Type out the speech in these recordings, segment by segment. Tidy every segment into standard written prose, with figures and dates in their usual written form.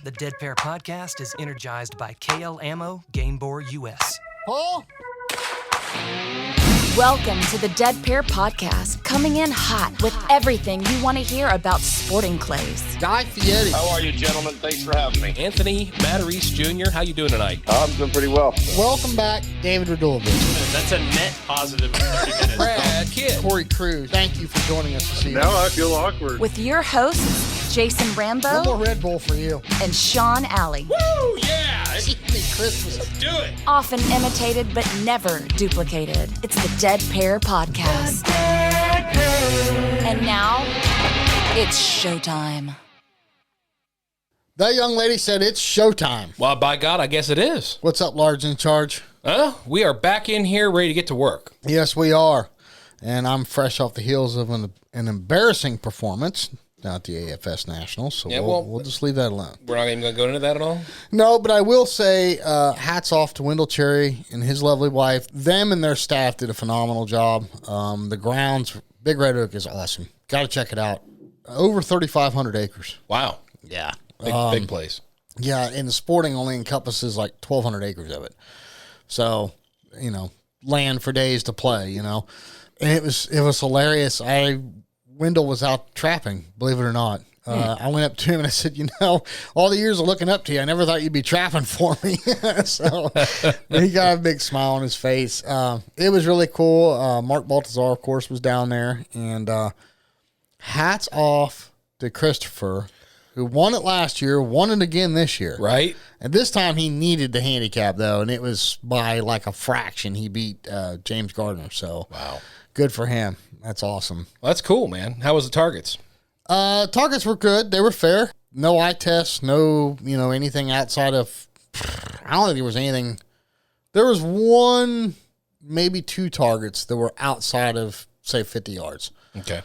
The Dead Pair podcast is energized by KL Ammo, Gainbore US. Paul? Welcome to the Dead Pair podcast, coming in hot with everything you want to hear about sporting clays. Guy Fiocchi. How are you, gentlemen? Thanks for having me. Anthony Matarese Jr., how you doing tonight? I'm doing pretty well. Welcome back, David Radulovich. That's a net positive. Brad Kidd. Corey Cruz. Thank you for joining us this evening. Now I feel awkward. With your hosts, Jason Rambo One more Red Bull for you. and Sean Alley. Woo, yeah! Christmas. Let's do it. Often imitated but never duplicated. It's the Dead Pair podcast. And now, it's showtime. That young lady said it's showtime. Well, by God, I guess it is. What's up, Large in Charge? We are back in here ready to get to work. Yes, we are. And I'm fresh off the heels of an embarrassing performance down at the AFS Nationals, so Yeah, we'll just leave that alone. We're not even going to go into that at all? No, but I will say hats off to Wendell Cherry and his lovely wife. Them and their staff did a phenomenal job. The grounds, Big Red Oak is awesome. Got to check it out. Over 3,500 acres. Wow. Yeah. Big place. Yeah, and the sporting only encompasses like 1,200 acres of it. So, land for days to play, And it was hilarious. Wendell was out trapping, believe it or not. I went up to him and I said, all the years of looking up to you, I never thought you'd be trapping for me. So he got a big smile on his face. It was really cool. Mark Baltazar, of course, was down there. And hats off to Christopher, who won it last year, won it again this year. Right. And this time he needed the handicap, though, and it was by like a fraction. He beat James Gardner. So Wow. Good for him. That's awesome. Well, that's cool, man. How was the targets? Targets were good. They were fair. No eye tests. No, anything outside of. I don't think there was anything. There was one, maybe two targets that were outside of, say, 50 yards. Okay.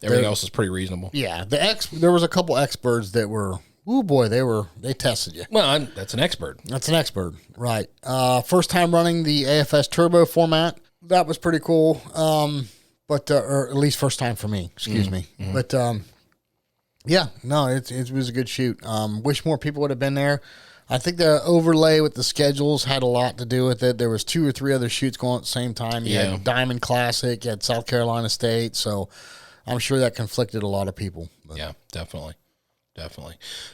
Everything else is pretty reasonable. Yeah, there was a couple X-birds that were. Oh boy, they tested you. Well, that's an expert. That's an X-bird, right? First time running the AFS Turbo format. That was pretty cool. But or at least first time for me. Excuse me. Mm-hmm. But yeah, no, it was a good shoot. Wish more people would have been there. I think the overlay with the schedules had a lot to do with it. There was 2 or 3 other shoots going at the same time. You had Diamond Classic, you had South Carolina State, so I'm sure that conflicted a lot of people. But. Yeah, definitely.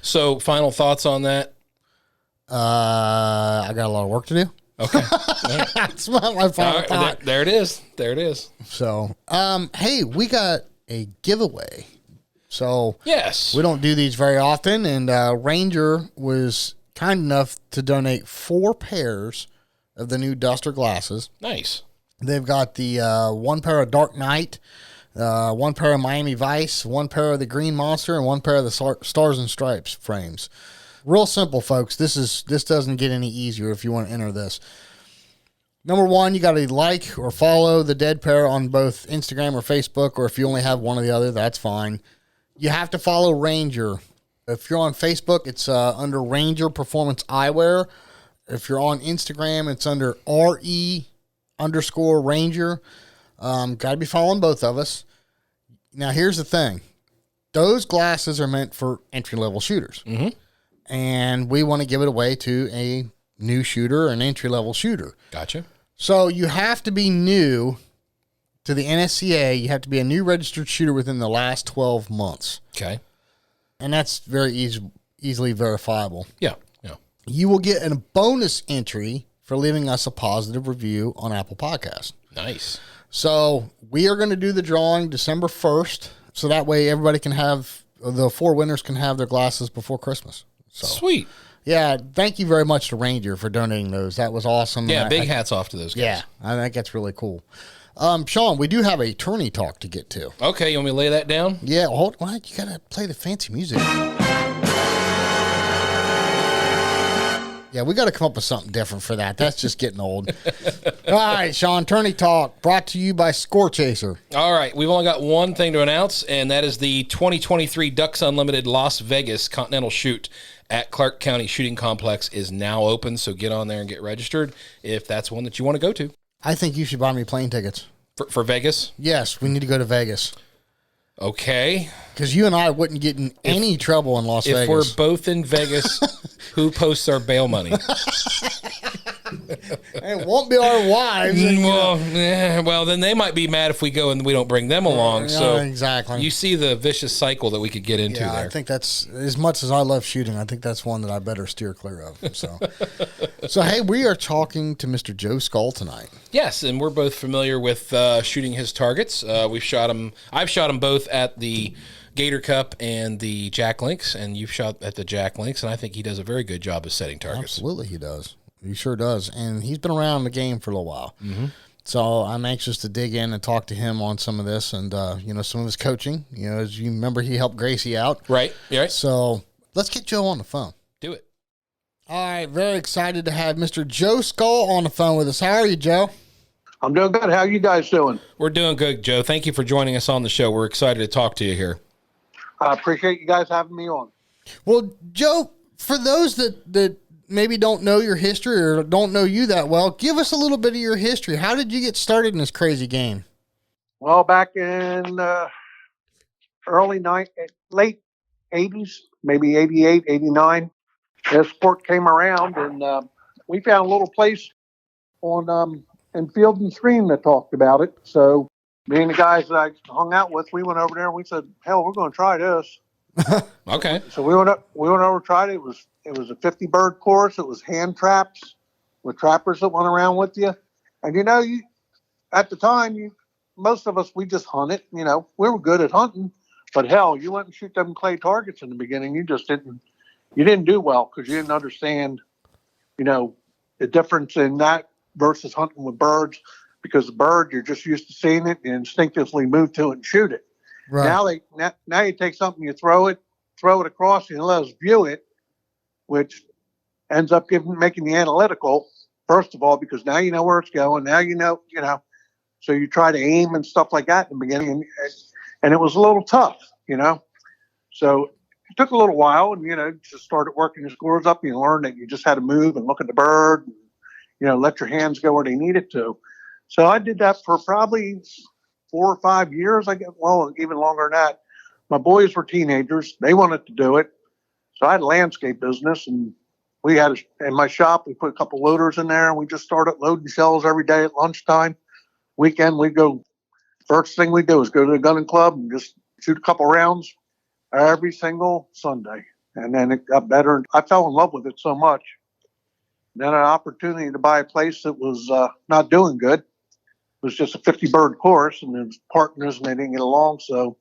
So, final thoughts on that? I got a lot of work to do. Okay. That's my final thought. There it is. So, hey, we got a giveaway. So, yes, we don't do these very often, and Ranger was kind enough to donate 4 pairs of the new Duster glasses. Nice. They've got the 1 pair of Dark Knight, 1 pair of Miami Vice, 1 pair of the Green Monster, and 1 pair of the Stars and Stripes frames. Real simple, folks. This doesn't get any easier if you want to enter this. Number 1, you got to like or follow the Dead Pair on both Instagram or Facebook, or if you only have one or the other, that's fine. You have to follow Ranger. If you're on Facebook, it's under Ranger Performance Eyewear. If you're on Instagram, it's under RE_Ranger. Got to be following both of us. Now, here's the thing. Those glasses are meant for entry-level shooters. Mm-hmm. And we want to give it away to a new shooter, an entry-level shooter. Gotcha. So you have to be new to the NSCA. You have to be a new registered shooter within the last 12 months. Okay. And that's very easily verifiable. Yeah. You will get a bonus entry for leaving us a positive review on Apple Podcasts. Nice. So we are going to do the drawing December 1st, so that way everybody can have, the 4 winners can have their glasses before Christmas. So, sweet. Yeah, thank you very much to Ranger for donating those. That was awesome. Yeah, big hats off to those guys. Yeah, I think that's really cool. Sean, we do have a tourney talk to get to. Okay, you want me to lay that down? Yeah, hold on. You got to play the fancy music. Yeah, we got to come up with something different for that. That's just getting old. All right, Sean, tourney talk brought to you by Score Chaser. All right, we've only got one thing to announce, and that is the 2023 Ducks Unlimited Las Vegas Continental Shoot at Clark County Shooting Complex is now open, so get on there and get registered if that's one that you want to go to. I think you should buy me plane tickets. For Vegas? Yes, we need to go to Vegas. Okay. Because you and I wouldn't get in any trouble in Las Vegas. If we're both in Vegas, who posts our bail money? It won't be our wives. Well, then they might be mad if we go and we don't bring them along. So exactly. You see the vicious cycle that we could get into there. I think that's, as much as I love shooting, I think that's one that I better steer clear of. So hey, we are talking to Mr. Joe Scull'd tonight. Yes, and we're both familiar with shooting his targets. We've shot him. I've shot him both at the Gator Cup and the Jack Links, and you've shot at the Jack Links, and I think he does a very good job of setting targets. Absolutely, he does. He sure does. And he's been around the game for a little while. Mm-hmm. So I'm anxious to dig in and talk to him on some of this and, some of his coaching. As you remember, he helped Gracie out. Right. Yeah. Right. So let's get Joe on the phone. Do it. All right. Very excited to have Mr. Joe Scull'd on the phone with us. How are you, Joe? I'm doing good. How are you guys doing? We're doing good, Joe. Thank you for joining us on the show. We're excited to talk to you here. I appreciate you guys having me on. Well, Joe, for those that maybe don't know your history or don't know you that well, give us a little bit of your history. How did you get started in this crazy game? Well, back in late 80s, maybe 88, 89, this sport came around, and we found a little place on in Field and Stream that talked about it. So me and the guys that I hung out with, we went over there and we said, hell, we're going to try this. Okay. So we went over, tried it. It was a 50 bird course. It was hand traps with trappers that went around with you. And at the time, most of us, we just hunted. We were good at hunting, but hell, you went and shoot them clay targets in the beginning. You just didn't do well because you didn't understand, the difference in that versus hunting with birds. Because the bird, you're just used to seeing it and instinctively move to it and shoot it. Right. Now you take something, you throw it across, and you let us view it, which ends up making you analytical, first of all, because now you know where it's going. Now so you try to aim and stuff like that in the beginning, and it was a little tough, So it took a little while, and, just started working your scores up, and you learned that you just had to move and look at the bird, and, let your hands go where they needed to. So I did that for probably 4 or 5 years. Even longer than that. My boys were teenagers. They wanted to do it. So I had a landscape business, and we had in my shop, we put a couple loaders in there, and we just started loading shells every day at lunchtime. Weekend, we go, first thing we do is go to the gunning club and just shoot a couple rounds every single Sunday. And then it got better. And I fell in love with it so much. Then an opportunity to buy a place that was not doing good. It was just a 50 bird course, and there was partners and they didn't get along. So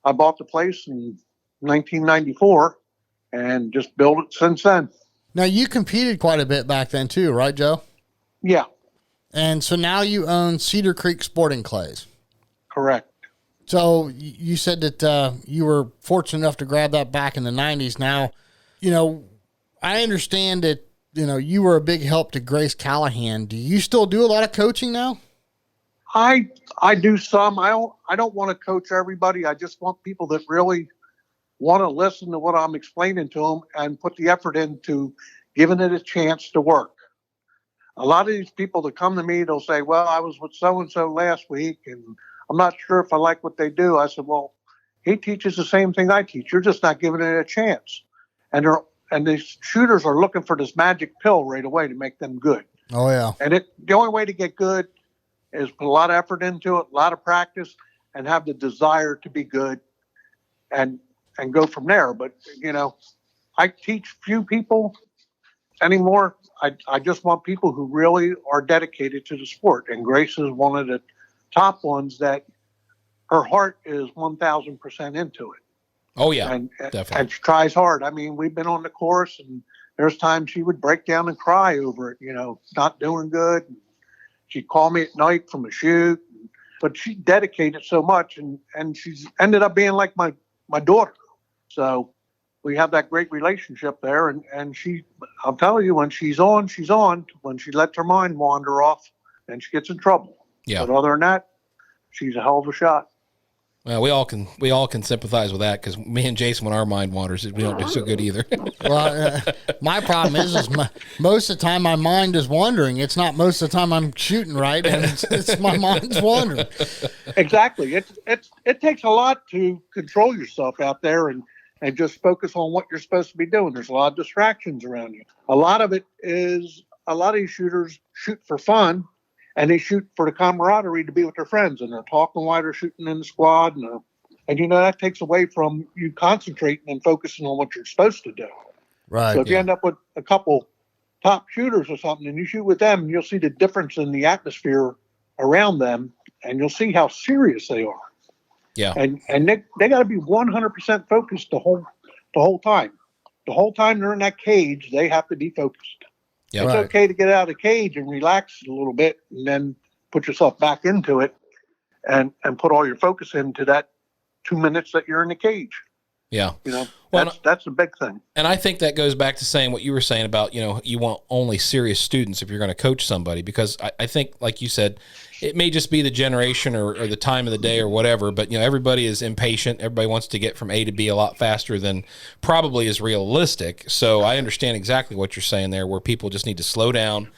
I bought the place in 1994 and just built it since then. Now you competed quite a bit back then too, right, Joe? Yeah. And so now you own Cedar Creek Sporting Clays. Correct. So you said that you were fortunate enough to grab that back in the 90s. Now, I understand that, you were a big help to Grace Callahan. Do you still do a lot of coaching now? I do some. I don't want to coach everybody. I just want people that really want to listen to what I'm explaining to them and put the effort into giving it a chance to work. A lot of these people that come to me, they'll say, well, I was with so-and-so last week, and I'm not sure if I like what they do. I said, well, he teaches the same thing I teach. You're just not giving it a chance. And these shooters are looking for this magic pill right away to make them good. Oh, yeah. And the only way to get good is put a lot of effort into it, a lot of practice, and have the desire to be good and go from there. But, I teach few people anymore. I just want people who really are dedicated to the sport. And Grace is one of the top ones that her heart is 1,000% into it. Oh, yeah, definitely. And she tries hard. I mean, we've been on the course, and there's times she would break down and cry over it, not doing good. She'd call me at night from a shoot, but she dedicated so much, and she's ended up being like my daughter. So we have that great relationship there, and I'll tell you, when she's on. When she lets her mind wander off, then she gets in trouble. Yeah. But other than that, she's a hell of a shot. Well, we all can sympathize with that, because me and Jason, when our mind wanders, we don't do so good either. Well, my problem is most of the time my mind is wandering. It's not most of the time I'm shooting right, and it's my mind's wandering. Exactly. It takes a lot to control yourself out there and just focus on what you're supposed to be doing. There's a lot of distractions around you. A lot of these shooters shoot for fun, and they shoot for the camaraderie to be with their friends, and they're talking while they're shooting in the squad, and that takes away from you concentrating and focusing on what you're supposed to do. Right. So if you end up with a couple top shooters or something, and you shoot with them, you'll see the difference in the atmosphere around them, and you'll see how serious they are. Yeah. And they got to be 100% focused the whole time. The whole time they're in that cage, they have to be focused. Yeah. It's okay to get out of the cage and relax a little bit, and then put yourself back into it, and put all your focus into that 2 minutes that you're in the cage. Yeah. That's a big thing. And I think that goes back to saying what you were saying about, you want only serious students if you're going to coach somebody, because I think, like you said, it may just be the generation or the time of the day or whatever, but, everybody is impatient. Everybody wants to get from A to B a lot faster than probably is realistic. So I understand exactly what you're saying there, where people just need to slow down,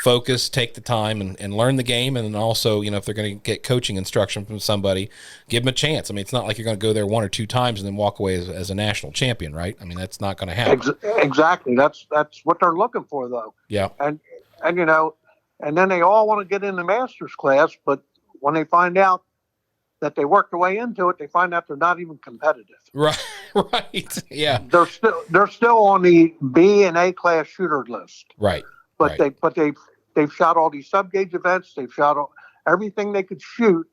focus, take the time, and learn the game. And then also, if they're going to get coaching instruction from somebody, give them a chance. I mean, it's not like you're going to go there one or two times and then walk away as a national champion, right? I mean, that's not going to happen. Exactly. That's what they're looking for, though. Yeah. And then they all want to get in the master's class, but when they find out that they work their way into it, they find out they're not even competitive. Right. Right. Yeah. They're still on the B and A class shooter list. Right. But they've shot all these sub-gauge events. They've shot everything they could shoot,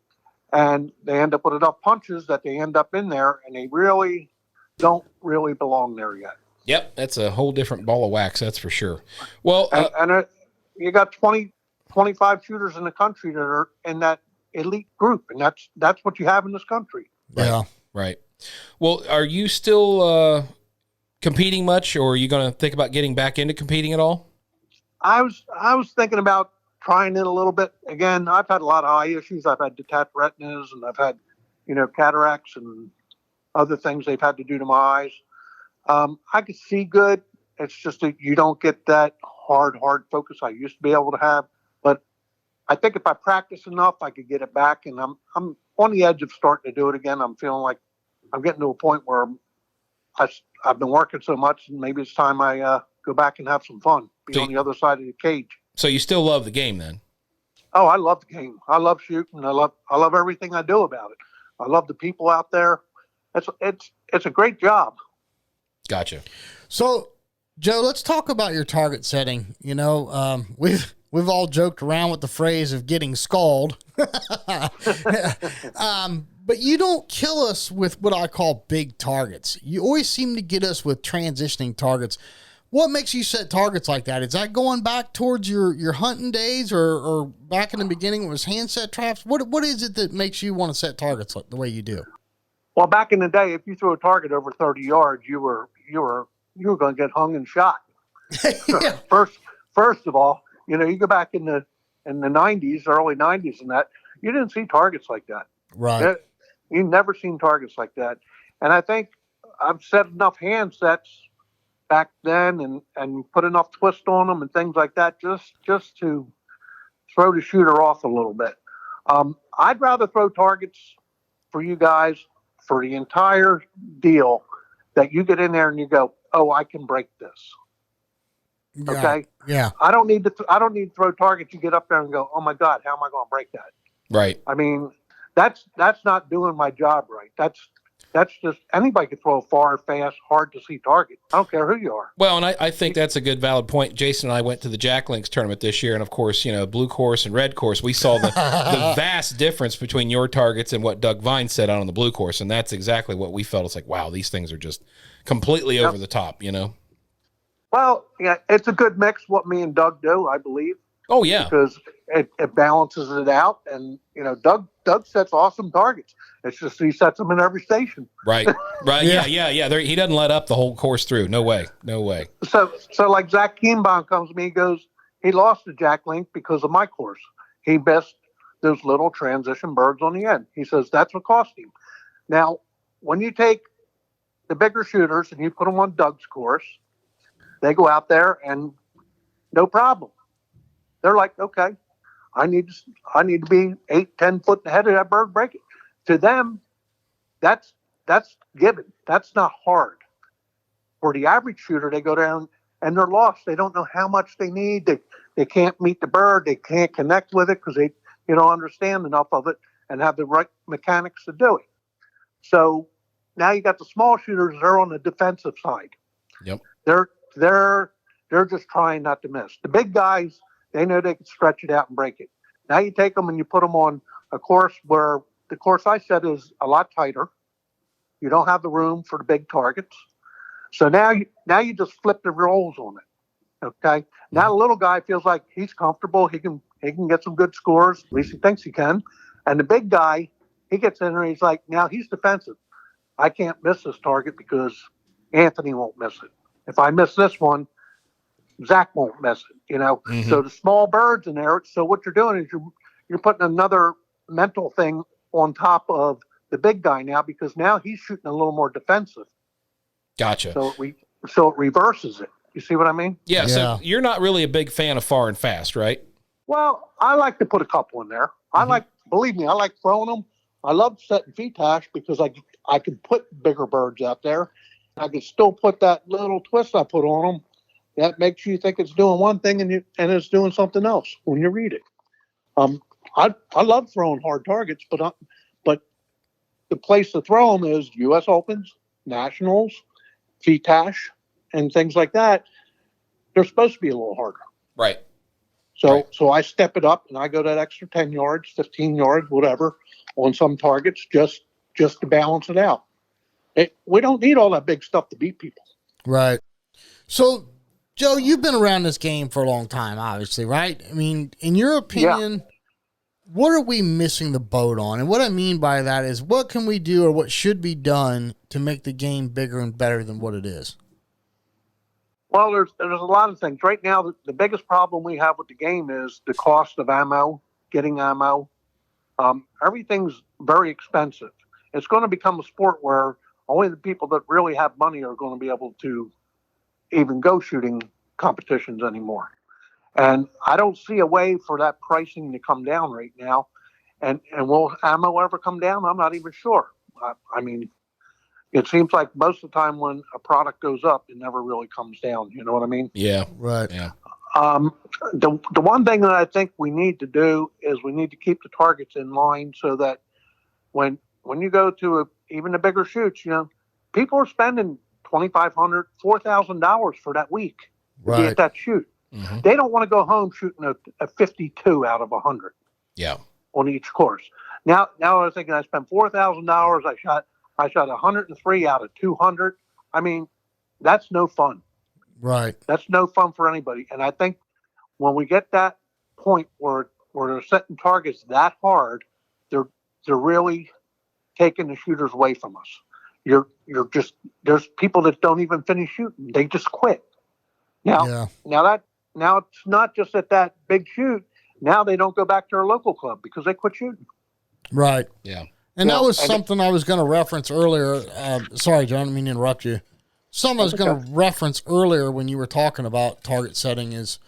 and they end up with enough punches that they end up in there, and they really don't really belong there yet. Yep, that's a whole different ball of wax, that's for sure. Well, you got 25 shooters in the country that are in that elite group, and that's what you have in this country. Yeah. Right. Well, are you still competing much, or are you going to think about getting back into competing at all? I was thinking about trying it a little bit. Again, I've had a lot of eye issues. I've had detached retinas, and I've had, cataracts and other things they've had to do to my eyes. I could see good. It's just that you don't get that hard focus I used to be able to have. But I think if I practice enough, I could get it back. And I'm on the edge of starting to do it again. I'm feeling like I'm getting to a point where I've been working so much, and maybe it's time I go back and have some fun. Be on the other side of the cage. So you still love the game then? Oh, I love the game. I love shooting. I love everything I do about it. I love the people out there. It's a great job. Gotcha. So, Joe, let's talk about your target setting. We've all joked around with the phrase of getting Scull'd. But you don't kill us with what I call big targets. You always seem to get us with transitioning targets. What makes you set targets like that? Is that going back towards your hunting days or back in the beginning when it was handset traps? What is it that makes you want to set targets like the way you do? Well, back in the day, if you threw a target over 30 yards, you were going to get hung and shot. Yeah. First of all, you go back in the 90s, early 90s, and that you didn't see targets like that. Right. You never seen targets like that. And I think I've set enough handsets back then and put enough twist on them and things like that just to throw the shooter off a little bit. I'd rather throw targets for you guys for the entire deal that you get in there and you go, oh, I can break this. Yeah. Okay. Yeah. I don't need to throw targets. You get up there and go, oh my God, how am I going to break that? Right. I mean, that's not doing my job right. That's just anybody could throw a far, fast, hard to see target. I don't care who you are. Well, and I think that's a good, valid point. Jason and I went to the Jack Links tournament this year, and of course, blue course and red course. We saw the vast difference between your targets and what Doug Vine set out on the blue course, and that's exactly what we felt. It's like, wow, these things are just completely over the top, Well, yeah, it's a good mix. What me and Doug do, I believe. Oh yeah, because it balances it out, and Doug sets awesome targets. It's just he sets them in every station. Right. Yeah. He doesn't let up the whole course through. No way. So like Zach Keenbaum comes to me, he goes, he lost the Jack Link because of my course. He missed those little transition birds on the end. He says that's what cost him. Now, when you take the bigger shooters and you put them on Doug's course, they go out there and no problem. They're like, okay, I need to be 8-10 foot ahead of that bird, break it. To them, that's given. That's not hard. For the average shooter, they go down and they're lost. They don't know how much they need. They can't meet the bird. They can't connect with it because they don't understand enough of it and have the right mechanics to do it. So now you got the small shooters. They're on the defensive side. Yep. They're just trying not to miss. The big guys, they know they can stretch it out and break it. Now you take them and you put them on a course where the course I set is a lot tighter. You don't have the room for the big targets. So now you just flip the roles on it. Okay. Now the little guy feels like he's comfortable. He can get some good scores. At least he thinks he can. And the big guy, he gets in there. He's like, now he's defensive. I can't miss this target because Anthony won't miss it. If I miss this one, Zach won't miss it. Mm-hmm. So the small birds in there. So what you're doing is you're putting another mental thing on top of the big guy now, because now he's shooting a little more defensive. Gotcha. So it reverses it. You see what I mean? Yeah. So you're not really a big fan of far and fast, right? Well, I like to put a couple in there. Mm-hmm. Believe me, I like throwing them. I love setting Fiocchi because I can put bigger birds out there. I can still put that little twist I put on them that makes you think it's doing one thing and it's doing something else when you read it. I love throwing hard targets, but the place to throw them is U.S. Opens, Nationals, Fiocchi, and things like that. They're supposed to be a little harder. Right. So I step it up and I go that extra 10 yards, 15 yards, whatever, on some targets just to balance it out. We don't need all that big stuff to beat people. Right. So, Joe, you've been around this game for a long time, obviously, right? I mean, in your opinion, what are we missing the boat on? And what I mean by that is, what can we do or what should be done to make the game bigger and better than what it is? Well, there's a lot of things. Right now, the biggest problem we have with the game is the cost of ammo, getting ammo. Everything's very expensive. It's going to become a sport where only the people that really have money are going to be able to even go shooting competitions anymore. And I don't see a way for that pricing to come down right now. And will ammo ever come down? I'm not even sure. I mean, it seems like most of the time when a product goes up, it never really comes down. You know what I mean? Yeah. Right. Yeah. The one thing that I think we need to do is we need to keep the targets in line so that when you go to even the bigger shoots, people are spending $2,500, $4,000 for that week to be at that shoot. Mm-hmm. They don't want to go home shooting a 52 out of 100. Yeah. On each course. Now I was thinking I spent $4,000. I shot 103 out of 200. I mean, that's no fun. Right. That's no fun for anybody. And I think when we get that point where they're setting targets that hard, they're really taking the shooters away from us. You're just, there's people that don't even finish shooting. They just quit. Now it's not just at that big shoot. Now they don't go back to their local club because they quit shooting. Right. Yeah. And that was something I was going to reference earlier. Sorry, John, I didn't mean to interrupt you. Something I was going to reference earlier when you were talking about target setting is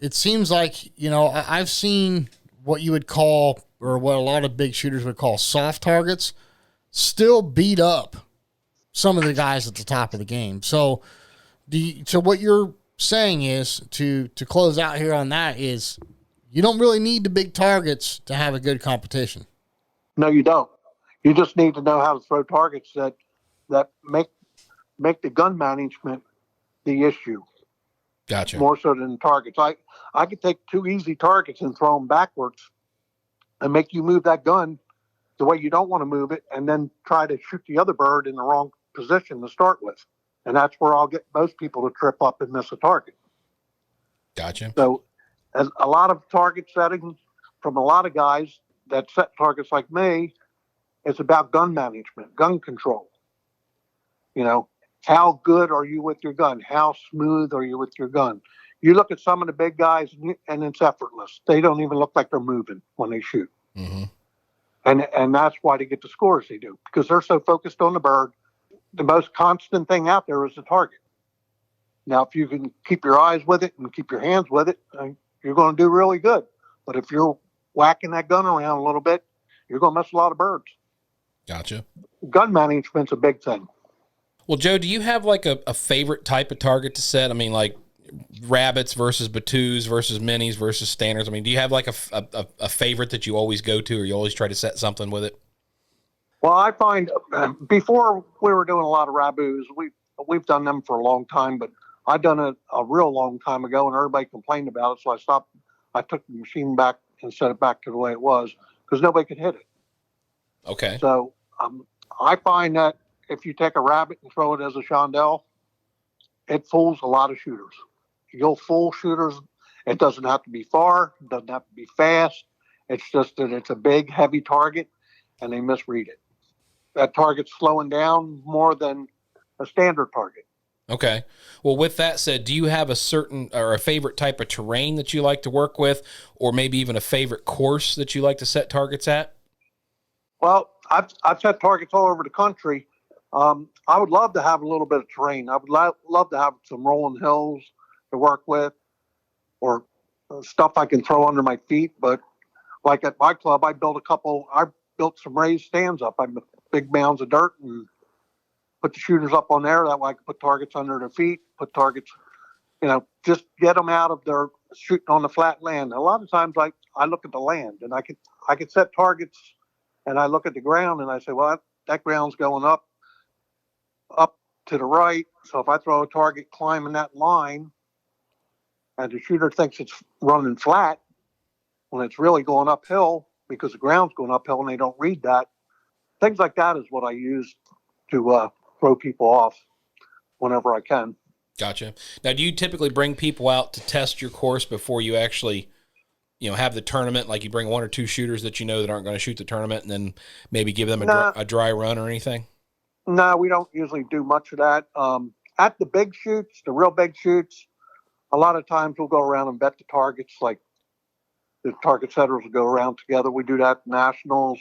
it seems like, I've seen what you would call, or what a lot of big shooters would call soft targets, still beat up some of the guys at the top of the game. So what you're saying is, to close out here on that, is you don't really need the big targets to have a good competition. No, you don't. You just need to know how to throw targets that make the gun management the issue. Gotcha. More so than targets. I could take two easy targets and throw them backwards and make you move that gun the way you don't want to move it, and then try to shoot the other bird in the wrong position to start with. And that's where I'll get most people to trip up and miss a target. Gotcha. So as a lot of target setting from a lot of guys that set targets like me, it's about gun management, gun control. How good are you with your gun? How smooth are you with your gun? You look at some of the big guys and it's effortless. They don't even look like they're moving when they shoot. Mm-hmm. And that's why they get the scores they do, because they're so focused on the bird. The most constant thing out there is the target. Now, if you can keep your eyes with it and keep your hands with it, you're going to do really good. But if you're whacking that gun around a little bit, you're going to miss a lot of birds. Gotcha. Gun management's a big thing. Well, Joe, do you have like a favorite type of target to set? I mean, like rabbits versus batus versus minis versus standards. I mean, do you have like a favorite that you always go to, or you always try to set something with it? Well, I find before we were doing a lot of rabus, we've done them for a long time, but I've done it a real long time ago, and everybody complained about it, so I stopped. I took the machine back and set it back to the way it was because nobody could hit it. Okay. So I find that if you take a rabbit and throw it as a chandelle, it fools a lot of shooters. You'll fool shooters. It doesn't have to be far. It doesn't have to be fast. It's just that it's a big, heavy target, and they misread it. That target's slowing down more than a standard target. Okay. Well, with that said, do you have a certain or a favorite type of terrain that you like to work with, or maybe even a favorite course that you like to set targets at? Well, I've set targets all over the country. I would love to have a little bit of terrain. I would love to have some rolling hills to work with, or stuff I can throw under my feet. But like at my club, I built some raised stands up. I big mounds of dirt and put the shooters up on there. That way I can put targets under their feet, put targets, just get them out of their shooting on the flat land. A lot of times I look at the land and I could set targets, and I look at the ground and I say, well, that ground's going up to the right. So if I throw a target climbing that line and the shooter thinks it's running flat when it's really going uphill because the ground's going uphill and they don't read that, things like that is what I use to throw people off whenever I can. Gotcha. Now, do you typically bring people out to test your course before you actually, have the tournament? Like you bring one or two shooters that you know that aren't going to shoot the tournament, and then maybe give them a dry run or anything? No, we don't usually do much of that. At the big shoots, the real big shoots, a lot of times we'll go around and vet the targets. Like the target setters will go around together. We do that at nationals.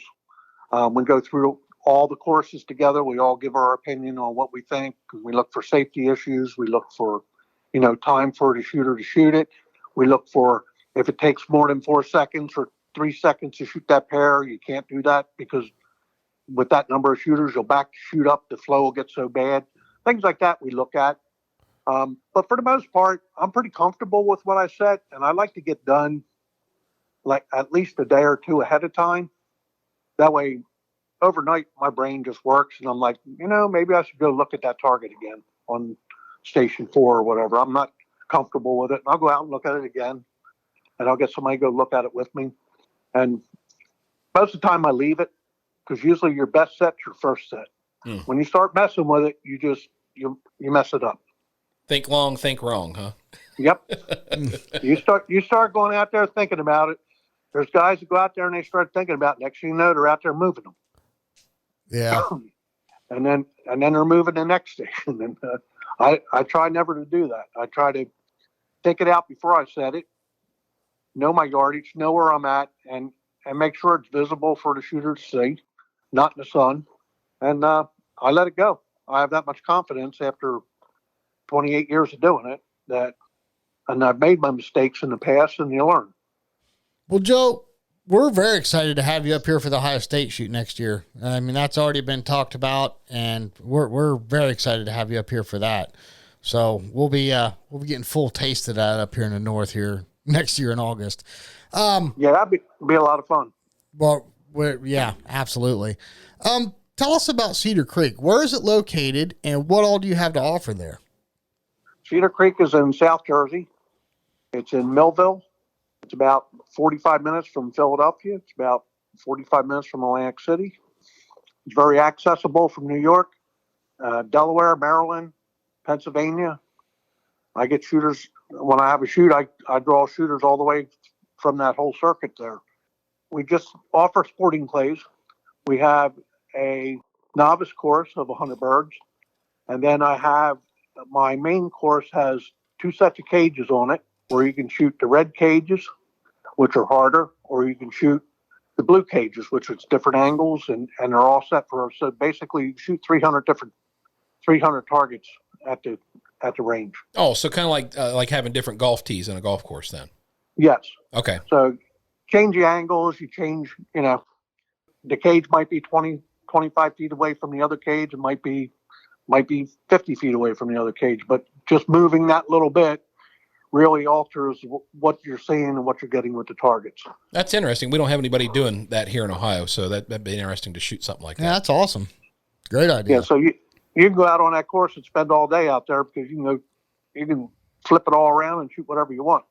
We go through all the courses together. We all give our opinion on what we think. We look for safety issues. We look for, time for the shooter to shoot it. We look for if it takes more than 4 seconds or 3 seconds to shoot that pair, you can't do that because with that number of shooters, you'll back to shoot up. The flow will get so bad. Things like that we look at. But for the most part, I'm pretty comfortable with what I set, and I like to get done like at least a day or two ahead of time. That way, overnight, my brain just works, and I'm like, maybe I should go look at that target again on station 4 or whatever. I'm not comfortable with it, and I'll go out and look at it again, and I'll get somebody to go look at it with me. And most of the time, I leave it because usually your best set's your first set. When you start messing with it, you mess it up. Think long, think wrong, huh? Yep. You start going out there thinking about it. There's guys that go out there and they start thinking about it. Next thing you know, they're out there moving them. Yeah. and then they're moving the next station. And I try never to do that. I try to think it out before I set it, know my yardage, know where I'm at, and make sure it's visible for the shooter to see, not in the sun. And I let it go. I have that much confidence after 28 years of doing it and I've made my mistakes in the past, and you learn. Well, Joe, we're very excited to have you up here for the Ohio State shoot next year. I mean, that's already been talked about, and we're very excited to have you up here for that. So we'll be getting full taste of that up here in the north here next year in August. Yeah, that'd be a lot of fun. Well, yeah, absolutely. Tell us about Cedar Creek. Where is it located, and what all do you have to offer there? Cedar Creek is in South Jersey. It's in Millville. It's about 45 minutes from Philadelphia. It's about 45 minutes from Atlantic City. It's very accessible from New York, Delaware, Maryland, Pennsylvania. I get shooters. When I have a shoot, I draw shooters all the way from that whole circuit there. We just offer sporting clays. We have a novice course of 100 birds. And then I have my main course has 2 sets of cages on it where you can shoot the red cages, which are harder, or you can shoot the blue cages, which is different angles, and they're all set for, so basically you shoot 300 targets at the range. Oh, so kind of like having different golf tees in a golf course then. Yes. Okay. So change the angles. You change, the cage might be 20, 25 feet away from the other cage. It might be 50 feet away from the other cage. But just moving that little bit really alters what you're seeing and what you're getting with the targets. That's interesting. We don't have anybody doing that here in Ohio, so that'd be interesting to shoot something like that. Yeah, that's awesome. Great idea. Yeah, so you can go out on that course and spend all day out there because you can flip it all around and shoot whatever you want.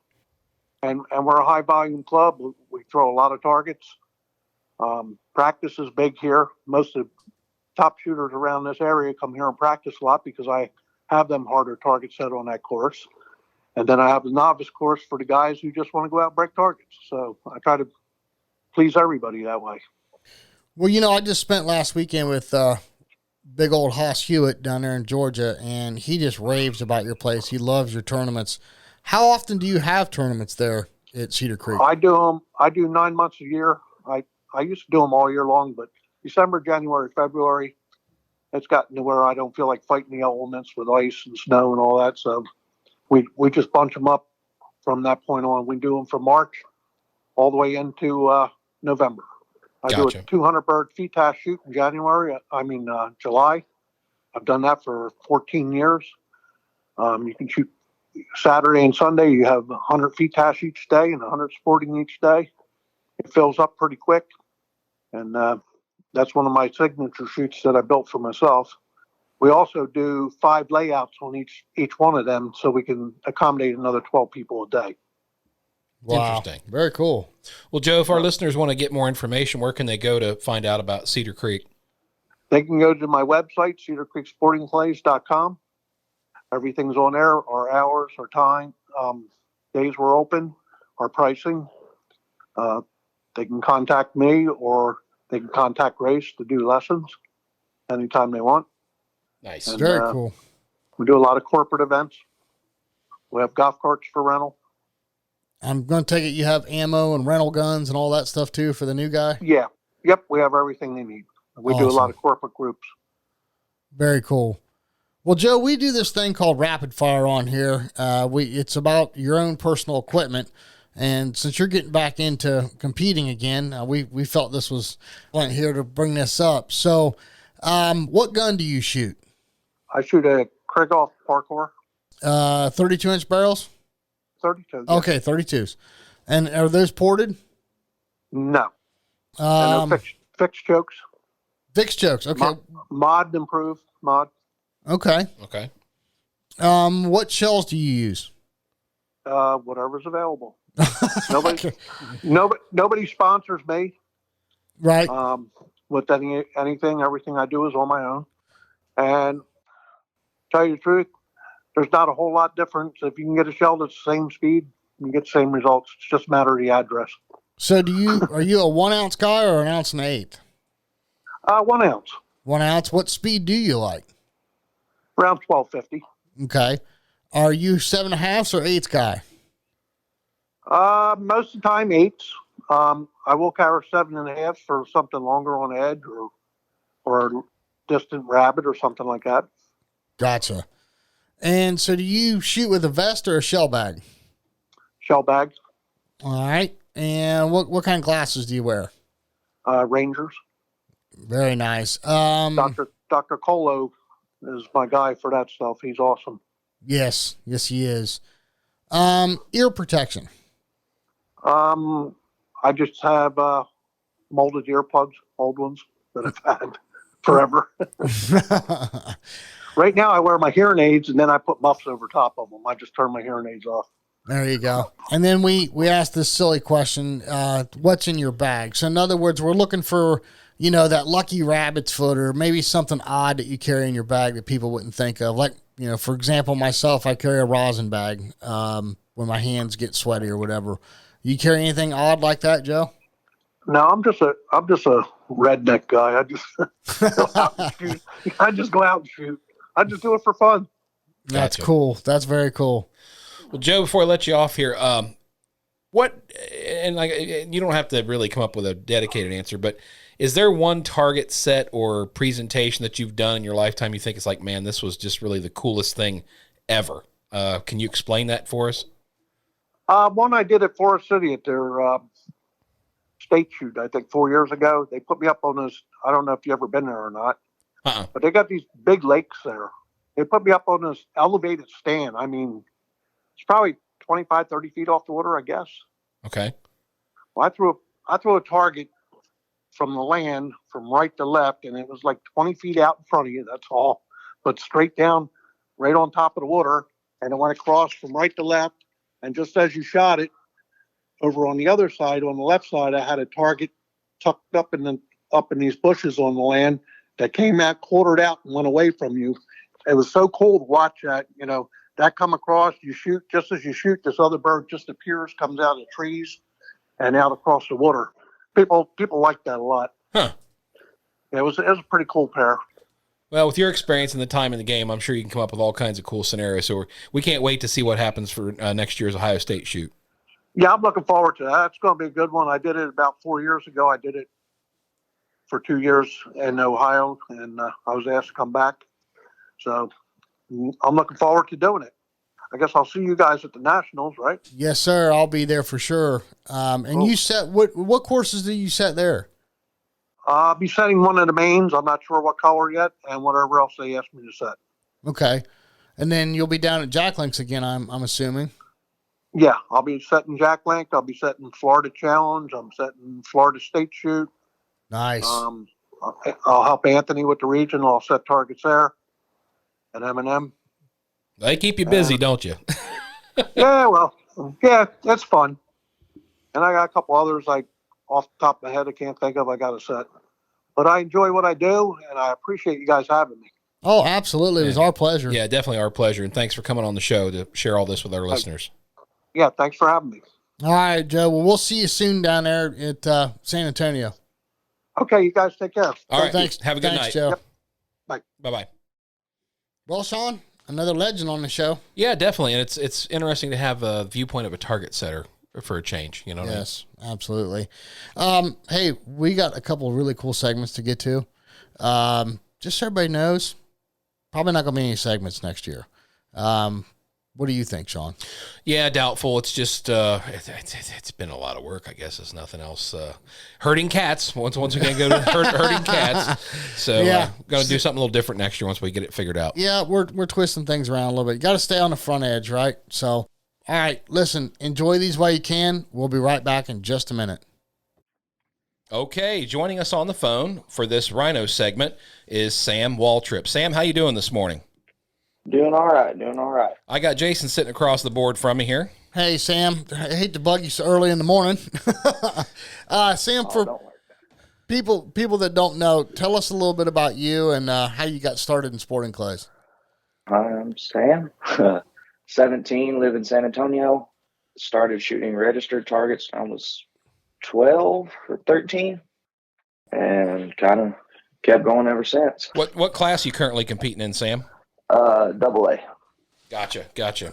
And we're a high volume club. We throw a lot of targets. Practice is big here. Most of the top shooters around this area come here and practice a lot because I have them harder targets set on that course. And then I have the novice course for the guys who just want to go out and break targets. So I try to please everybody that way. Well, I just spent last weekend with big old Hoss Hewitt down there in Georgia, and he just raves about your place. He loves your tournaments. How often do you have tournaments there at Cedar Creek? I do them. I do 9 months a year. I used to do them all year long, but December, January, February, it's gotten to where I don't feel like fighting the elements with ice and snow and all that. So we just bunch them up from that point on. We do them from March all the way into November. I do a 200 bird FETAS shoot in July. I've done that for 14 years. You can shoot Saturday and Sunday. You have 100 FETAS each day and 100 sporting each day. It fills up pretty quick. And that's one of my signature shoots that I built for myself. We also do 5 layouts on each one of them so we can accommodate another 12 people a day. Wow. Interesting. Very cool. Well, Joe, if our listeners want to get more information, where can they go to find out about Cedar Creek? They can go to my website, cedarcreeksportingclays.com. Everything's on there, our hours, our time, days we're open, our pricing. They can contact me or they can contact Grace to do lessons anytime they want. Nice. And, Very cool. We do a lot of corporate events. We have golf carts for rental. I'm going to take it you have ammo and rental guns and all that stuff too for the new guy? Yeah. Yep. We have everything they need. We do a lot of corporate groups. Very cool. Well, Joe, we do this thing called rapid fire on here. It's about your own personal equipment. And since you're getting back into competing again, we felt this was point here to bring this up. So what gun do you shoot? I shoot a Krieghoff Parkour. 32-inch barrels? 32. Yeah. Okay, 32s. And are those ported? No. No fixed chokes. Fixed chokes, okay. Mod improved. Mod. Okay. Okay. What shells do you use? Whatever's available. Nobody sponsors me. Right. With anything, everything I do is on my own. And tell you the truth, there's not a whole lot difference. If you can get a shell that's the same speed, you can get the same results. It's just a matter of the address. So are you a 1 ounce guy or an ounce and 1/8? 1 ounce. 1 ounce. What speed do you like? Around 1250. Okay. Are you 7.5s or 8s guy? Most of the time 8s. I will carry 7.5 for something longer on edge or a distant rabbit or something like that. Gotcha. And so do you shoot with a vest or a shell bag? Shell bags. All right. And what kind of glasses do you wear? Rangers. Very nice. Dr. Colo is my guy for that stuff. He's awesome. Yes, he is. Ear protection. I just have molded earplugs, old ones that I've had forever. Right now I wear my hearing aids and then I put muffs over top of them. I just turn my hearing aids off. There you go. And then we asked this silly question, what's in your bag? So in other words, we're looking for, that lucky rabbit's foot or maybe something odd that you carry in your bag that people wouldn't think of. Like, for example, myself, I carry a rosin bag when my hands get sweaty or whatever. You carry anything odd like that, Joe? No, I'm just a redneck guy. I just go out and shoot. I just go out and shoot. I just do it for fun. That's cool. That's very cool. Well, Joe, before I let you off here, you don't have to really come up with a dedicated answer, but is there one target set or presentation that you've done in your lifetime you think it's like, man, this was just really the coolest thing ever? Can you explain that for us? One I did at Forest City at their state shoot, I think 4 years ago. They put me up on this. I don't know if you ever been there or not, but they got these big lakes there. They put me up on this elevated stand. I mean, it's probably 25, 30 feet off the water, I guess. Okay. Well, I threw a target from the land from right to left, and it was like 20 feet out in front of you. That's all, but straight down, right on top of the water, and it went across from right to left. And just as you shot it, over on the other side, on the left side, I had a target tucked up in these bushes on the land that came out, quartered out, and went away from you. It was so cool to watch that. You know, that come across. You shoot, just as you shoot, this other bird just appears, comes out of the trees, and out across the water. People like that a lot. Huh. Yeah, it was a pretty cool pair. Well, with your experience and the time in the game, I'm sure you can come up with all kinds of cool scenarios. So we can't wait to see what happens for next year's Ohio State shoot. Yeah, I'm looking forward to that. It's going to be a good one. I did it about 4 years ago. I did it for 2 years in Ohio, and I was asked to come back. So I'm looking forward to doing it. I guess I'll see you guys at the Nationals, right? Yes, sir. I'll be there for sure. And cool. You set what courses do you set there? I'll be setting one of the mains. I'm not sure what color yet, and whatever else they ask me to set. Okay. And then you'll be down at Jack Links again, I'm assuming. Yeah, I'll be setting Jack Link. I'll be setting Florida Challenge. I'm setting Florida State Shoot. Nice. I'll help Anthony with the region. I'll set targets there at M&M. They keep you busy, don't you? Yeah, that's fun. And I got a couple others, like off the top of my head, I can't think of. I got a set. But I enjoy what I do, and I appreciate you guys having me. Oh, absolutely. It was our pleasure. Yeah, definitely our pleasure. And thanks for coming on the show to share all this with our listeners. Yeah, thanks for having me. All right, Joe. Well, we'll see you soon down there at San Antonio. Okay, you guys take care. All right, thanks. Have a good night. Joe. Yep. Bye. Bye-bye. Well, Sean, another legend on the show. Yeah, definitely. And it's interesting to have a viewpoint of a target setter for a change. You know what Yes, I mean? Absolutely. Hey, we got a couple of really cool segments to get to. Just so everybody knows, probably not going to be any segments next year. What do you think, Sean? Yeah, doubtful. It's just it's been a lot of work. I guess it's nothing else. Herding cats. Once we can go to herding cats. So yeah, going to do something a little different next year once we get it figured out. Yeah, we're twisting things around a little bit. You got to stay on the front edge, right? So, all right, listen, enjoy these while you can. We'll be right back in just a minute. Okay, joining us on the phone for this Rhino segment is Sam Walderop. Sam, how you doing this morning? Doing all right. I got Jason sitting across the board from me here. Hey, Sam. I hate to bug you so early in the morning. Sam, for people that don't know, tell us a little bit about you and how you got started in sporting clays. I'm Sam, 17, live in San Antonio. Started shooting registered targets when I was 12 or 13, and kind of kept going ever since. What class are you currently competing in, Sam? AA. Gotcha.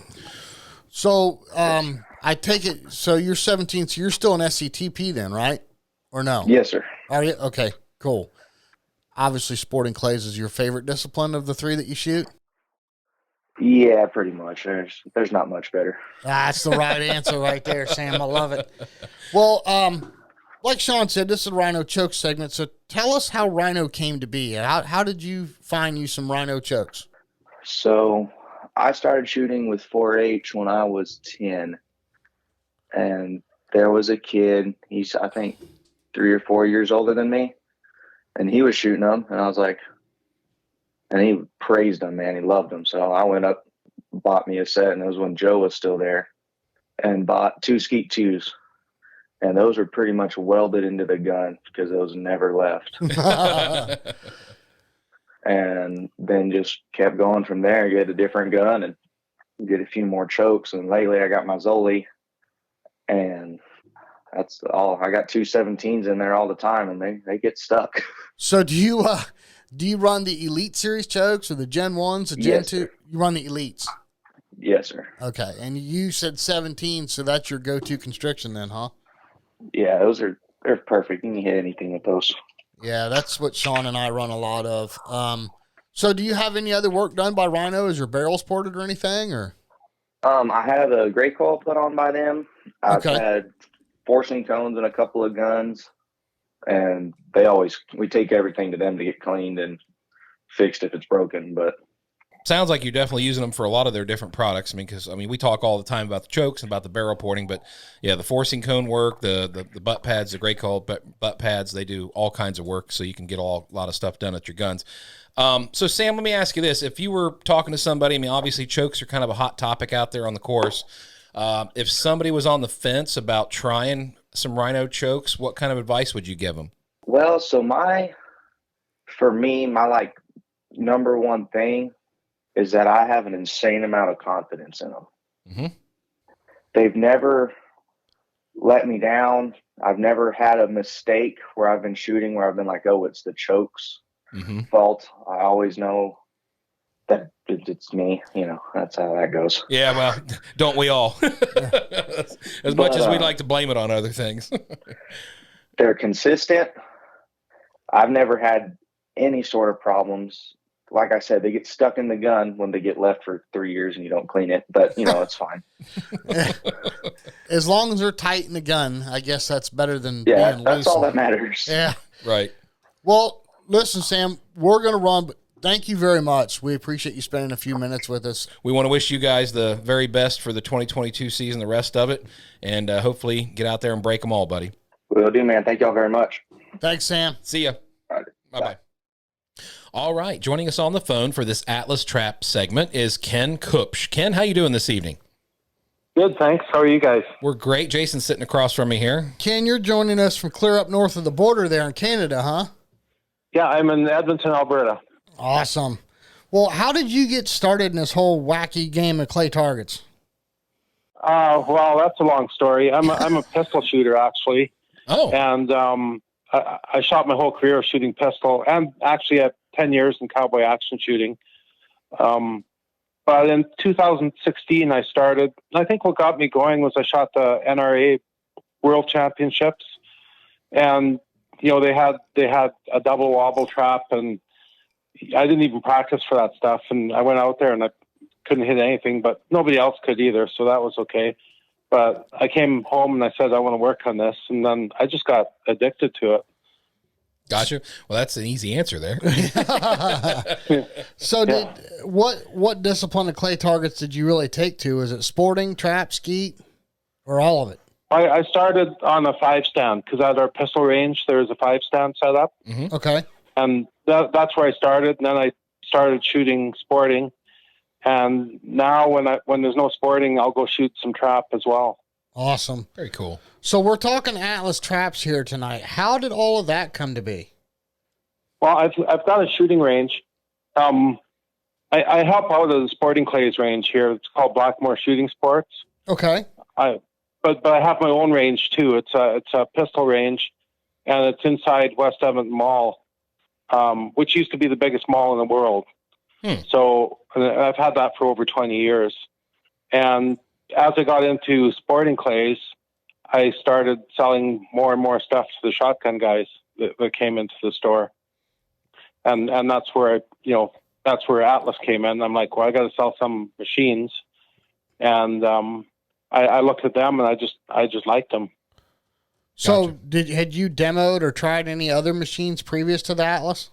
So, I take it, so you're 17, so you're still an SCTP then, right? Or no? Yes, sir. Are you? Okay, cool. Obviously, sporting clays is your favorite discipline of the three that you shoot? Yeah, pretty much. There's not much better. That's the right answer right there, Sam. I love it. Well, like Sean said, this is a Rhino choke segment, so tell us how Rhino came to be. How did you find you some Rhino chokes? So I started shooting with 4-H when I was 10, and there was a kid, he's I think 3 or 4 years older than me, and he was shooting them, and I was like, and he praised them, man, he loved them. So I went up, bought me a set, and it was when Joe was still there, and bought 2 Skeet 2s, and those were pretty much welded into the gun because those never left. And then just kept going from there, get a different gun and get a few more chokes. And lately I got my Zoli, and that's all. I got 2 17s in there all the time, and they get stuck. So do you run the Elite Series chokes or the Gen 1s, the Gen 2? Sir. You run the Elites? Yes, sir. Okay. And you said 17, so that's your go-to constriction then, huh? Yeah, they're perfect. You can hit anything with those. Yeah, that's what Sean and I run a lot of. So do you have any other work done by Rhino? Is your barrels ported or anything? Or I had a gray coil put on by them. I've had forcing cones and a couple of guns, and we take everything to them to get cleaned and fixed if it's broken. But sounds like you're definitely using them for a lot of their different products. I mean, because we talk all the time about the chokes and about the barrel porting, but yeah, the forcing cone work, the butt pads, the gray coal butt pads, they do all kinds of work, so you can get a lot of stuff done at your guns. So Sam, let me ask you this: if you were talking to somebody, I mean, obviously chokes are kind of a hot topic out there on the course. If somebody was on the fence about trying some Rhino chokes, what kind of advice would you give them? Well, so for me, my like number one thing is that I have an insane amount of confidence in them. Mm-hmm. They've never let me down. I've never had a mistake where I've been shooting where I've been like, oh, it's the chokes fault. I always know that it's me. That's how that goes. Yeah, well, don't we all? As much as we'd like to blame it on other things. They're consistent. I've never had any sort of problems. Like I said, they get stuck in the gun when they get left for 3 years and you don't clean it, but it's fine. As long as they're tight in the gun, I guess that's better than being loose. That's all that matters. Yeah. Right. Well, listen, Sam, we're going to run, but thank you very much. We appreciate you spending a few minutes with us. We want to wish you guys the very best for the 2022 season, the rest of it, and hopefully get out there and break them all, buddy. Will do, man. Thank y'all very much. Thanks, Sam. See ya. All right. Bye-bye. All right, joining us on the phone for this Atlas Trap segment is Ken Kupsch. Ken, how you doing this evening? Good, thanks. How are you guys? We're great. Jason's sitting across from me here. Ken, you're joining us from clear up north of the border there in Canada, huh? Yeah, I'm in Edmonton, Alberta. Awesome. Well, how did you get started in this whole wacky game of clay targets? Well, that's a long story. I'm a pistol shooter, actually. Oh. And I shot my whole career shooting pistol, and actually had 10 years in cowboy action shooting. But in 2016, I started. I think what got me going was I shot the NRA World Championships, and they had a double wobble trap, and I didn't even practice for that stuff. And I went out there and I couldn't hit anything, but nobody else could either, so that was okay. But I came home and I said I want to work on this, and then I just got addicted to it. Gotcha. Well, that's an easy answer there. So what discipline of clay targets did you really take to? Is it sporting, trap, skeet, or all of it? I started on a 5-stand because at our pistol range, there's a 5-stand set up. Mm-hmm. Okay. And that's where I started. And then I started shooting sporting. And now when there's no sporting, I'll go shoot some trap as well. Awesome. Very cool. So we're talking Atlas traps here tonight. How did all of that come to be? Well, I've got a shooting range. I help out at the Sporting Clays range here. It's called Blackmore Shooting Sports. Okay. But I have my own range too. It's a pistol range, and it's inside West Edmonton Mall, which used to be the biggest mall in the world. So I've had that for over 20 years. And as I got into Sporting Clays, I started selling more and more stuff to the shotgun guys that came into the store. And that's where that's where Atlas came in. I'm like, well, I got to sell some machines. And I looked at them and I just liked them. So Gotcha. had you demoed or tried any other machines previous to the Atlas?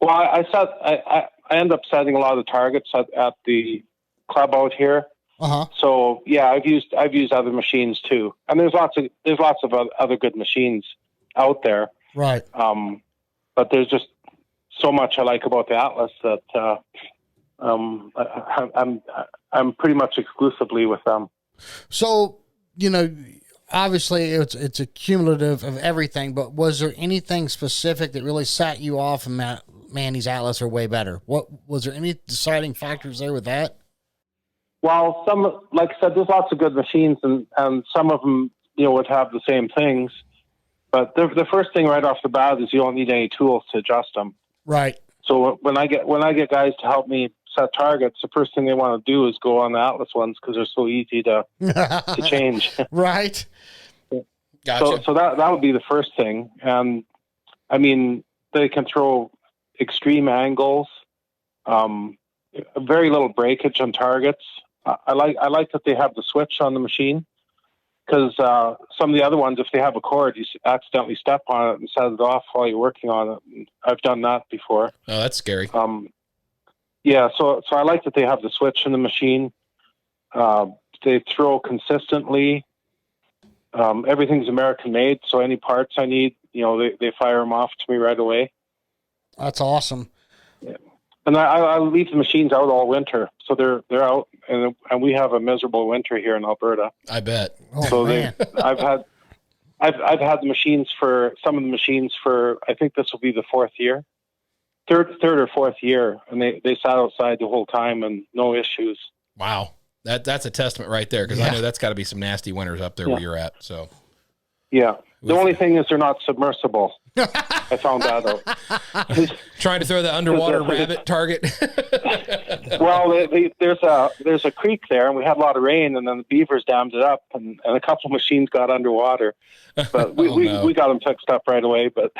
Well, I end up setting a lot of targets at the club out here. Uh-huh. So yeah, I've used other machines too, and there's lots of other good machines out there. Right. But there's just so much I like about the Atlas that I'm pretty much exclusively with them. So obviously it's a cumulative of everything, but was there anything specific that really set you off and man, these Atlas are way better? What was there any deciding factors there with that? Well, like I said, there's lots of good machines, and some of them, would have the same things. But the first thing right off the bat is you don't need any tools to adjust them. Right. So when I get guys to help me set targets, the first thing they want to do is go on the Atlas ones because they're so easy to change. Right. Gotcha. So that would be the first thing. And I mean, they can throw extreme angles, very little breakage on targets. I like that they have the switch on the machine because some of the other ones, if they have a cord, you accidentally step on it and set it off while you're working on it. I've done that before. Oh, that's scary. Yeah, so I like that they have the switch in the machine. They throw consistently. Everything's American made, so any parts I need, they fire them off to me right away. That's awesome. Yeah. And I leave the machines out all winter, so they're out, and we have a miserable winter here in Alberta. I bet. Oh, So man. I've had the machines for I think this will be the third or fourth year, and they sat outside the whole time and no issues. Wow. That's a testament right there, because I know that's got to be some nasty winters up there where you're at. So yeah, the only thing is they're not submersible. I found that out. Trying to throw the underwater rabbit target. Well, there's a creek there, and we had a lot of rain, and then the beavers dammed it up, and a couple of machines got underwater. But we got them fixed up right away. But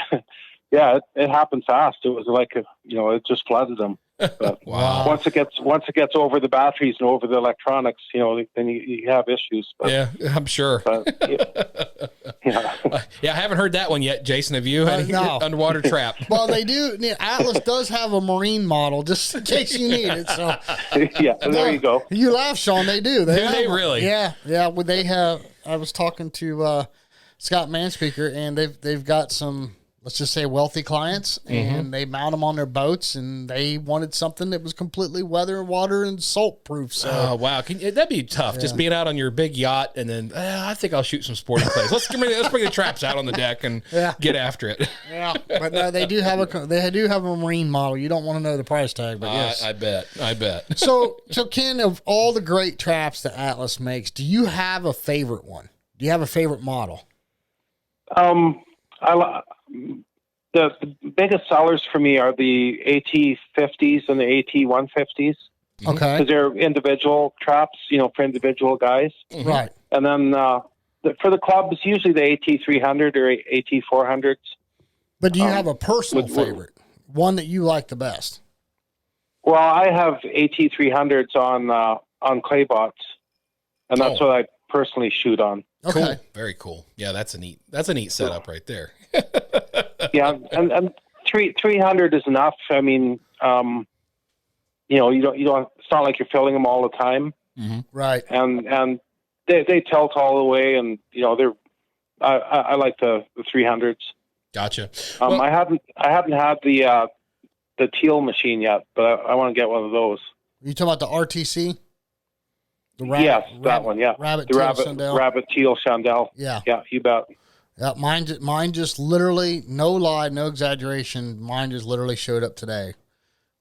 yeah, it happened fast. It was like it just flooded them. But Wow. Once it gets over the batteries and over the electronics, then you have issues. But, Yeah, I'm sure. But, yeah. Yeah, I haven't heard that one yet. Jason, have you? No. Underwater trap. Well, they do. Atlas does have a marine model, just in case you need it. So Yeah, there you go. You laugh, Sean. They do. Do they have- really? Yeah, yeah. Well, they have. I was talking to Scott Manspeaker, and they've got some, let's just say, wealthy clients, and they mount them on their boats, and they wanted something that was completely weather, water, and salt proof. So, Oh, wow. That'd be tough, just being out on your big yacht, and then I think I'll shoot some sporting clays. Let's bring the traps out on the deck and get after it. yeah, but no, they do have a marine model. You don't want to know the price tag, but yes, I bet. So Ken, of all the great traps that Atlas makes, do you have a favorite one? Do you have a favorite model? The biggest sellers for me are the AT50s and the AT150s, Okay, because they're individual traps, for individual guys. right. And then for the club, it's usually the AT300 or AT400s. But do you have a personal with- favorite, one that you like the best? Well, I have AT300s on clay bots, and that's what I personally shoot on. Okay, Cool. Very cool. Yeah, that's a neat setup right there. Yeah, and 300 is enough. I mean, you don't. It's not like you're filling them all the time. right. And they tilt all the way, and they're. I like the 300s. Gotcha. I haven't had the teal machine yet, but I want to get one of those. You talking about the RTC? The Yes, that one. Yeah, Rabbit the tail rabbit Shandell. rabbit teal Chandelle. Yeah. Yeah, you bet. Yeah, mine just literally, no lie, no exaggeration, mine just literally showed up today,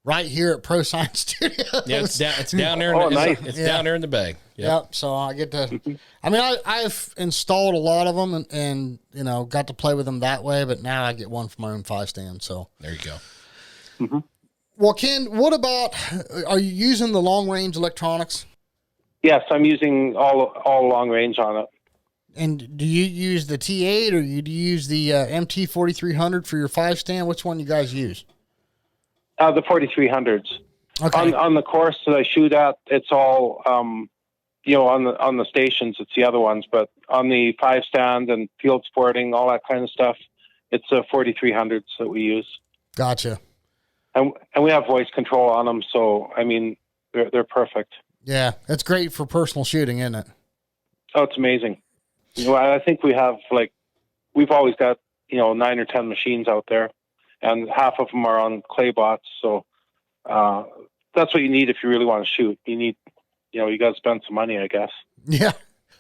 right here at Pro Science Studios. Yeah, it's down there. Oh, nice. It's down there in the bag. Yep. So I get to. I mean, I've installed a lot of them and got to play with them that way. But now I get one for my own 5-stand. So There you go. Well, Ken, what about? Are you using the long range electronics? Yes, I'm using all long range on it. And do you use the T8 or do you use the MT4300 for your 5-stand? Which one you guys use? The 4300s. Okay. On the course that I shoot at, it's all on the stations. It's the other ones, but on the 5-stand and field sporting, all that kind of stuff, it's the 4300s that we use. Gotcha. And we have voice control on them, so I mean they're perfect. Yeah, that's great for personal shooting, isn't it? Oh, it's amazing. I think we've always got 9 or 10 machines out there, and half of them are on clay bots. So that's what you need if you really want to shoot. You need, you got to spend some money, I guess. Yeah.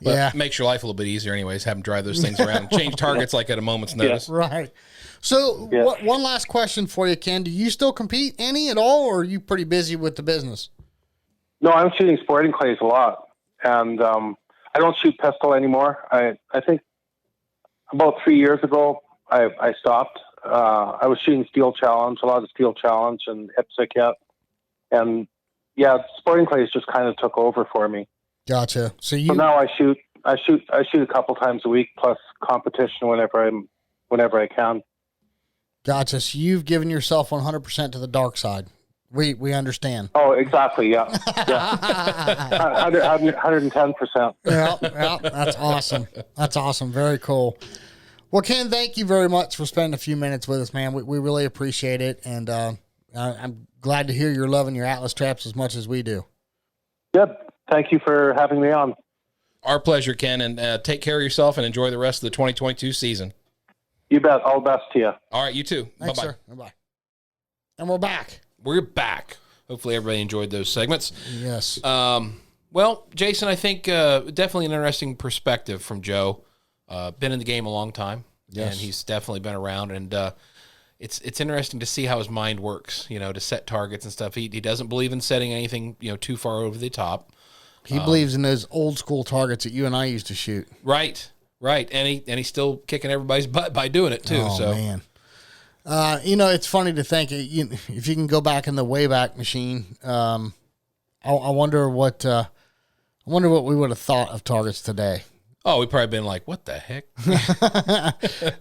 But yeah. makes your life a little bit easier anyways, have them drive those things around. Change targets like at a moment's notice. Right. So one last question for you, Ken. Do you still compete any at all, or are you pretty busy with the business? No, I'm shooting sporting clays a lot, and I don't shoot pistol anymore. I think about 3 years ago I stopped. I was shooting steel challenge, a lot of steel challenge and IPSC, and sporting clays just kind of took over for me. Gotcha. So now I shoot a couple times a week plus competition whenever I can. Gotcha. So you've given yourself 100% to the dark side. We understand. Oh, exactly. Yeah. 110%. Yeah, that's awesome. That's awesome. Very cool. Well, Ken, thank you very much for spending a few minutes with us, man. We really appreciate it, and I'm glad to hear you're loving your Atlas traps as much as we do. Yep. Thank you for having me on. Our pleasure, Ken, and take care of yourself and enjoy the rest of the 2022 season. You bet. All the best to you. All right, you too. Thanks, Bye-bye. sir. Bye-bye. And we're back. We're back. Hopefully everybody enjoyed those segments. Yes. Well, Jason, I think definitely an interesting perspective from Joe. Been in the game a long time, yes, and he's definitely been around. And it's interesting to see how his mind works. To set targets and stuff. He doesn't believe in setting anything too far over the top. He believes in those old school targets that you and I used to shoot. Right. And he's still kicking everybody's butt by doing it too. Oh, so man. It's funny to think if you can go back in the Wayback Machine. I wonder what we would have thought of targets today. Oh, we've probably been like, what the heck?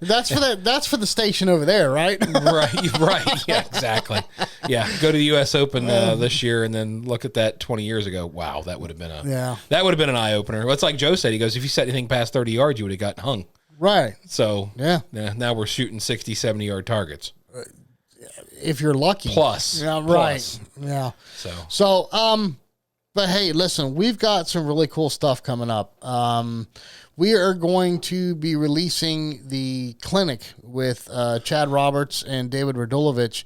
That's for the station over there, right? right. Yeah, exactly. Yeah, go to the U.S. Open this year and then look at that 20 years ago. Wow, that would have been an eye opener. Well, it's like Joe said. He goes, if you set anything past 30 yards, you would have gotten hung. Right. So yeah, now we're shooting 60, 70 yard targets. If you're lucky. Plus. Yeah, right. Plus. Yeah. So, but hey, listen, we've got some really cool stuff coming up. We are going to be releasing the clinic with Chad Roberts and David Radulovich.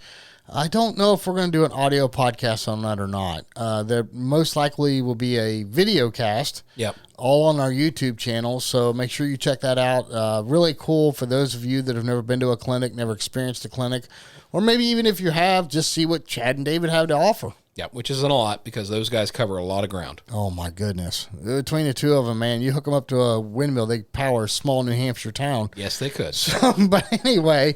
I don't know if we're going to do an audio podcast on that or not. There most likely will be a video cast. Yep. All on our YouTube channel, so make sure you check that out. Really cool for those of you that have never been to a clinic, never experienced a clinic, or maybe even if you have, just see what Chad and David have to offer. Yeah, which isn't a lot because those guys cover a lot of ground. Oh, my goodness. Between the two of them, man, you hook them up to a windmill, they power a small New Hampshire town. Yes, they could. But anyway,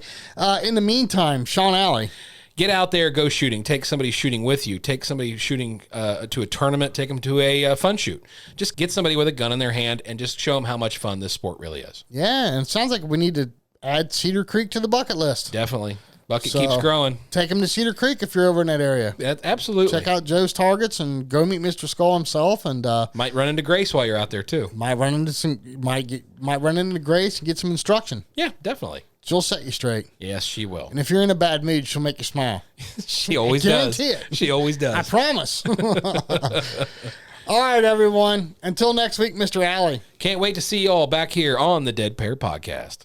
in the meantime, Sean Alley. Get out there, go shooting. Take somebody shooting with you. Take somebody shooting to a tournament. Take them to a fun shoot. Just get somebody with a gun in their hand and just show them how much fun this sport really is. Yeah, and it sounds like we need to add Cedar Creek to the bucket list. Definitely. Bucket keeps growing. Take them to Cedar Creek if you're over in that area. Absolutely. Check out Joe's targets and go meet Mr. Skull himself. And might run into Grace while you're out there too. Might run into Grace and get some instruction. Yeah, definitly. She'll set you straight. Yes, she will. And if you're in a bad mood, she'll make you smile. She always does. Guarantee it. She always does. I promise. All right, everyone. Until next week, Mr. Alley. Can't wait to see you all back here on the Dead Pair Podcast.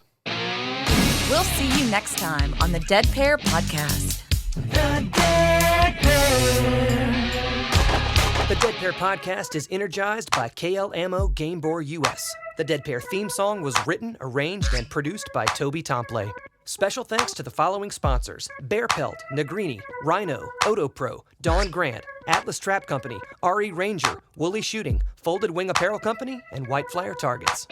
We'll see you next time on the Dead Pair Podcast. The Dead Pair. The Dead Pair Podcast is energized by KL Ammo Game Bore US. The Dead Pair theme song was written, arranged, and produced by Toby Tomplay. Special thanks to the following sponsors: Bear Pelt, Negrini, Rhino, Otopro, Dawn Grant, Atlas Trap Company, RE Ranger, Woolly Shooting, Folded Wing Apparel Company, and White Flyer Targets.